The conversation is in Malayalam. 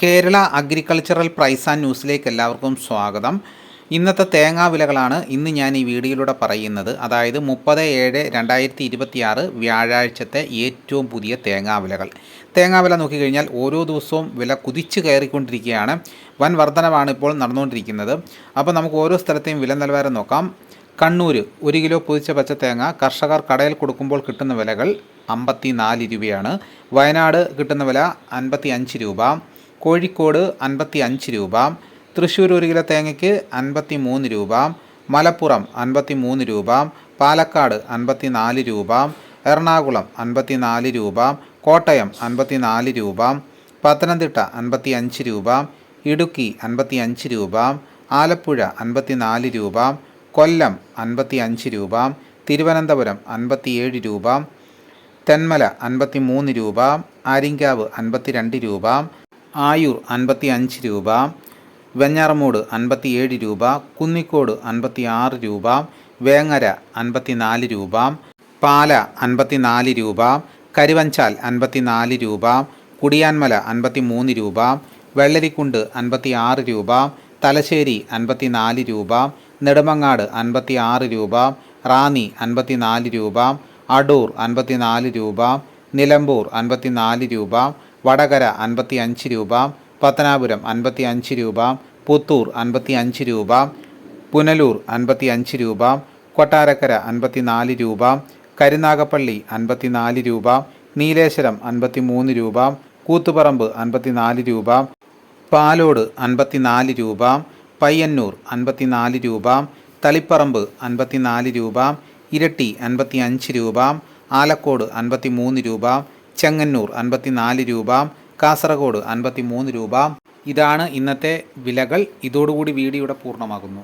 കേരള അഗ്രികൾച്ചറൽ പ്രൈസ് ആൻഡ് ന്യൂസിലേക്ക് എല്ലാവർക്കും സ്വാഗതം. ഇന്നത്തെ തേങ്ങാ വിലകളാണ് ഇന്ന് ഞാൻ ഈ വീഡിയോയിലൂടെ പറയുന്നത്. അതായത് 30/7/2026 വ്യാഴാഴ്ചത്തെ ഏറ്റവും പുതിയ തേങ്ങാ വിലകൾ. തേങ്ങാ വില നോക്കിക്കഴിഞ്ഞാൽ ഓരോ ദിവസവും വില കുതിച്ച് കയറിക്കൊണ്ടിരിക്കുകയാണ്. വൻ വർധനവാണ് ഇപ്പോൾ നടന്നുകൊണ്ടിരിക്കുന്നത്. അപ്പോൾ നമുക്ക് ഓരോ സ്ഥലത്തെയും വില നിലവാരം നോക്കാം. കണ്ണൂർ 1 കിലോ പൊതിച്ച പച്ച തേങ്ങ കർഷകർ കടയിൽ കൊടുക്കുമ്പോൾ കിട്ടുന്ന വിലകൾ 54 രൂപയാണ്. വയനാട് കിട്ടുന്ന വില 55 രൂപ. കോഴിക്കോട് 55 രൂപ. തൃശ്ശൂർ 1 കിലോ തേങ്ങയ്ക്ക് 53 രൂപ. മലപ്പുറം 53 രൂപ. പാലക്കാട് 54 രൂപ. എറണാകുളം 54 രൂപ. കോട്ടയം 54 രൂപ. പത്തനംതിട്ട 55 രൂപ. ഇടുക്കി 55 രൂപ. ആലപ്പുഴ 54 രൂപ. കൊല്ലം 55 രൂപ. തിരുവനന്തപുരം 57 രൂപ. തെന്മല 53 രൂപ. ആര്യങ്കാവ് 52 രൂപ. ആയൂർ 55 രൂപ. വെഞ്ഞാറമൂട് 57 രൂപ. കുന്നിക്കോട് 56 രൂപ. വേങ്ങര 54 രൂപ. പാല 54 രൂപ. കരുവഞ്ചാൽ 54 രൂപ. കുടിയാൻമല 53 രൂപ. വെള്ളരിക്കുണ്ട് 56 രൂപ. തലശ്ശേരി 54 രൂപ. നെടുമങ്ങാട് 56 രൂപ. റാന്നി 54 രൂപ. അടൂർ 54 രൂപ. നിലമ്പൂർ 54 രൂപ. വടകര 55 രൂപ. പത്തനാപുരം 55 രൂപ. പുത്തൂർ 55 രൂപ. പുനലൂർ 55 രൂപ. കൊട്ടാരക്കര 54 രൂപ. കരുനാഗപ്പള്ളി 54 രൂപ. നീലേശ്വരം 53 രൂപ. കൂത്തുപറമ്പ് 54 രൂപ. പാലോട് 54 രൂപ. പയ്യന്നൂർ 54 രൂപ. തളിപ്പറമ്പ് 54 രൂപ. ഇരട്ടി 55 രൂപ. ആലക്കോട് 53 രൂപ. ചെങ്ങന്നൂർ 54 രൂപ. കാസർഗോഡ് 53 രൂപ. ഇതാണ് ഇന്നത്തെ വിലകൾ. ഇതോടുകൂടി വീഡിയോയുടെ പൂർണ്ണമാകുന്നു.